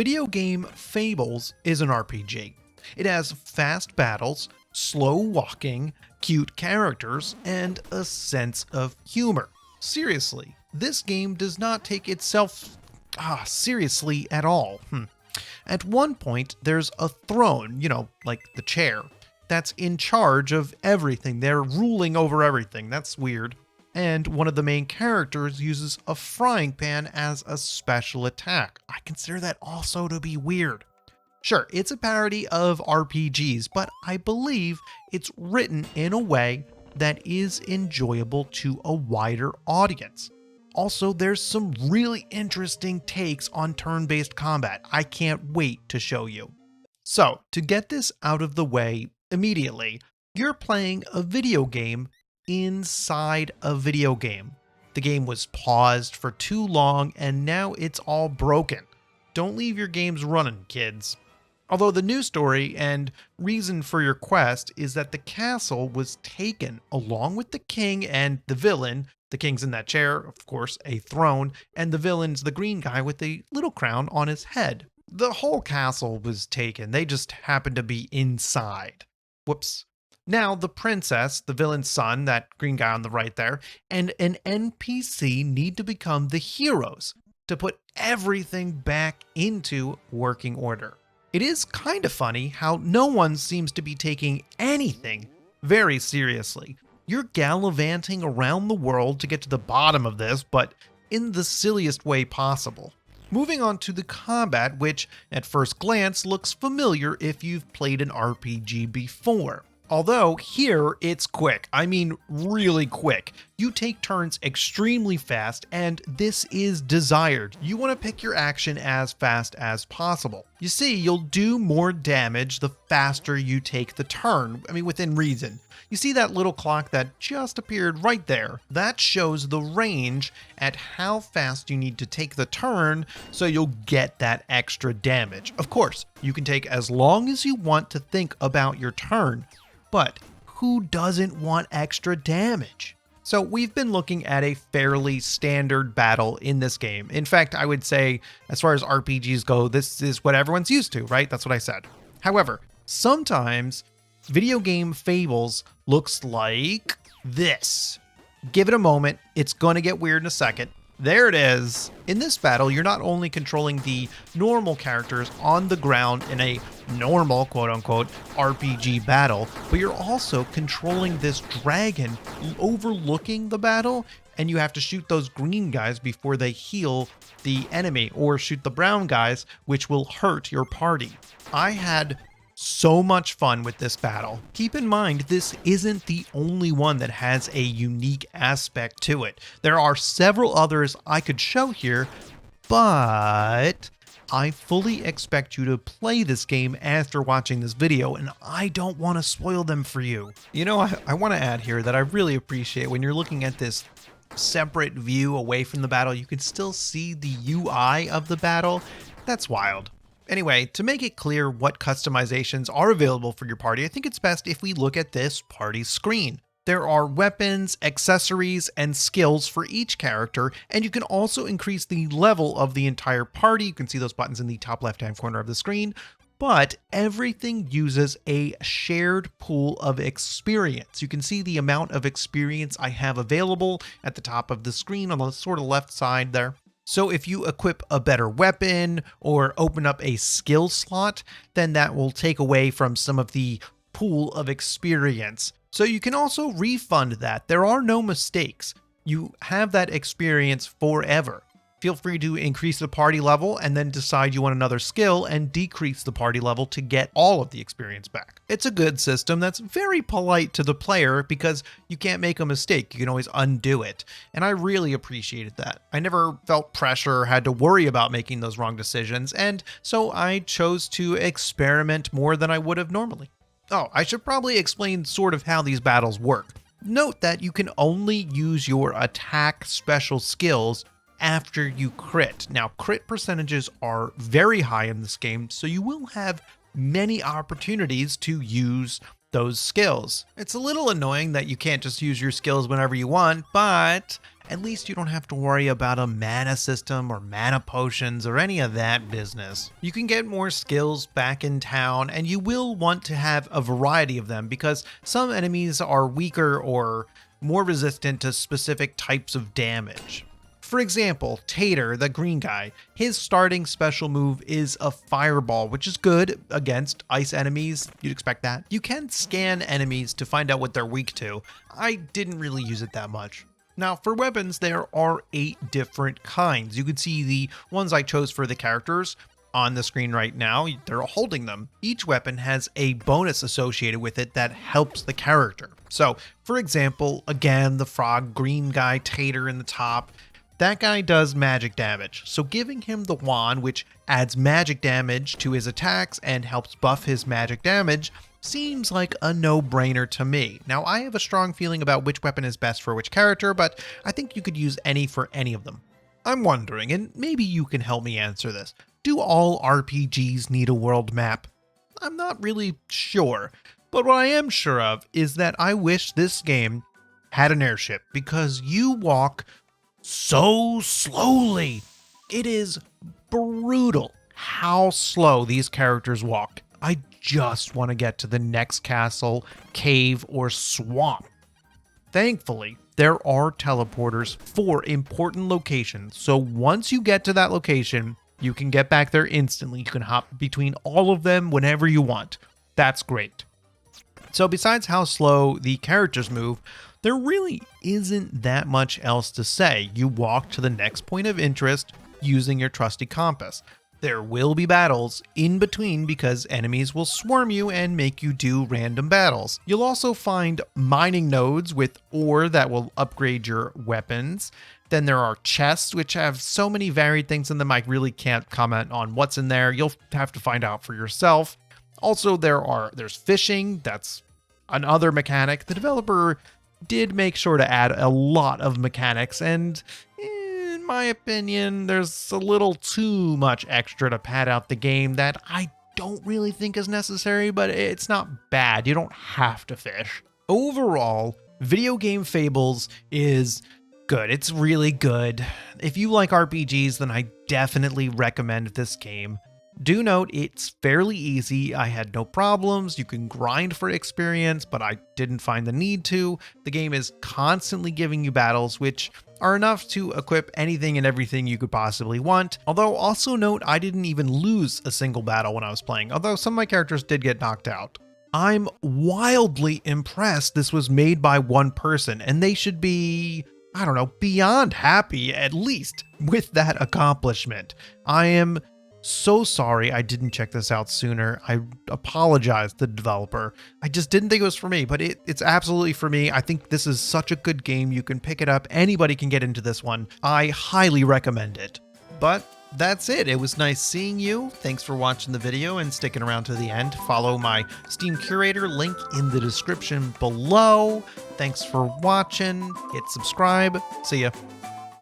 Video game Fables is an RPG. It has fast battles, slow walking, cute characters, and a sense of humor. Seriously, this game does not take itself seriously at all. At one point, there's a throne, like the chair, that's in charge of everything. They're ruling over everything. That's weird. And one of the main characters uses a frying pan as a special attack. I consider that also to be weird. Sure, it's a parody of RPGs, but I believe it's written in a way that is enjoyable to a wider audience. Also, there's some really interesting takes on turn-based combat. I can't wait to show you. So, to get this out of the way immediately, you're playing a video game inside a video game. The game was paused for too long and now it's all broken. Don't leave your games running, kids. Although the news story and reason for your quest is that the castle was taken along with the king and the villain. The king's in that chair, of course, a throne, and the villain's the green guy with a little crown on his head. The whole castle was taken. They just happened to be inside. Whoops. Now, the princess, the villain's son, that green guy on the right there, and an NPC need to become the heroes to put everything back into working order. It is kind of funny how no one seems to be taking anything very seriously. You're gallivanting around the world to get to the bottom of this, but in the silliest way possible. Moving on to the combat, which at first glance looks familiar if you've played an RPG before. Although here it's quick. I mean really quick. You take turns extremely fast and this is desired. You want to pick your action as fast as possible. You see, you'll do more damage the faster you take the turn. I mean, within reason. You see that little clock that just appeared right there? That shows the range at how fast you need to take the turn so you'll get that extra damage. Of course, you can take as long as you want to think about your turn. But who doesn't want extra damage? So we've been looking at a fairly standard battle in this game. In fact, I would say as far as RPGs go, this is what everyone's used to, right? That's what I said. However, sometimes Video Game Fables looks like this. Give it a moment. It's going to get weird in a second. There it is. In this battle, you're not only controlling the normal characters on the ground in a normal, quote-unquote, RPG battle, but you're also controlling this dragon overlooking the battle, and you have to shoot those green guys before they heal the enemy, or shoot the brown guys, which will hurt your party. I had so much fun with this battle. Keep in mind, this isn't the only one that has a unique aspect to it. There are several others I could show here, but I fully expect you to play this game after watching this video, and I don't want to spoil them for you. You know, I want to add here that I really appreciate when you're looking at this separate view away from the battle, you can still see the UI of the battle. That's wild. Anyway, to make it clear what customizations are available for your party, I think it's best if we look at this party screen. There are weapons, accessories, and skills for each character, and you can also increase the level of the entire party. You can see those buttons in the top left-hand corner of the screen, but everything uses a shared pool of experience. You can see the amount of experience I have available at the top of the screen on the sort of left side there. So if you equip a better weapon or open up a skill slot, then that will take away from some of the pool of experience. So you can also refund that. There are no mistakes. You have that experience forever. Feel free to increase the party level and then decide you want another skill and decrease the party level to get all of the experience back. It's a good system that's very polite to the player because you can't make a mistake. You can always undo it. And I really appreciated that. I never felt pressure or had to worry about making those wrong decisions. And so I chose to experiment more than I would have normally. Oh, I should probably explain sort of how these battles work. Note that you can only use your attack special skills after you crit. Now, crit percentages are very high in this game, so you will have many opportunities to use those skills. It's a little annoying that you can't just use your skills whenever you want, but At least you don't have to worry about a mana system or mana potions or any of that business. You can get more skills back in town, and you will want to have a variety of them because some enemies are weaker or more resistant to specific types of damage. For example, Tater, the green guy, his starting special move is a fireball, which is good against ice enemies. You'd expect that. You can scan enemies to find out what they're weak to. I didn't really use it that much. Now, for weapons, there are 8 different kinds. You can see the ones I chose for the characters on the screen right now. They're holding them. Each weapon has a bonus associated with it that helps the character. So, for example, again, the frog green guy, Tater in the top, that guy does magic damage, so giving him the wand, which adds magic damage to his attacks and helps buff his magic damage, seems like a no-brainer to me. Now, I have a strong feeling about which weapon is best for which character, but I think you could use any for any of them. I'm wondering, and maybe you can help me answer this, do all RPGs need a world map? I'm not really sure, but what I am sure of is that I wish this game had an airship, because you walk so slowly. It is brutal how slow these characters walk. I just want to get to the next castle, cave, or swamp. Thankfully, there are teleporters for important locations, so once you get to that location, you can get back there instantly. You can hop between all of them whenever you want. That's great. So besides how slow the characters move, there really isn't that much else to say. You walk to the next point of interest using your trusty compass. There will be battles in between because enemies will swarm you and make you do random battles. You'll also find mining nodes with ore that will upgrade your weapons. Then there are chests, which have so many varied things in them, I really can't comment on what's in there. You'll have to find out for yourself. Also, there's fishing. That's another mechanic. The developer did make sure to add a lot of mechanics, and in my opinion, there's a little too much extra to pad out the game that I don't really think is necessary, but it's not bad. You don't have to fish. Overall, Video Game Fables is good. It's really good. If you like RPGs, then I definitely recommend this game. Do note, it's fairly easy. I had no problems. You can grind for experience, but I didn't find the need to. The game is constantly giving you battles, which are enough to equip anything and everything you could possibly want. Although, also note, I didn't even lose a single battle when I was playing, although some of my characters did get knocked out. I'm wildly impressed this was made by one person, and they should be, I don't know, beyond happy, at least, with that accomplishment. I am so sorry I didn't check this out sooner. I apologize to the developer. I just didn't think it was for me, but it's absolutely for me. I think this is such a good game. You can pick it up. Anybody can get into this one. I highly recommend it. But that's it. It was nice seeing you. Thanks for watching the video and sticking around to the end. Follow my Steam Curator link in the description below. Thanks for watching. Hit subscribe. See ya.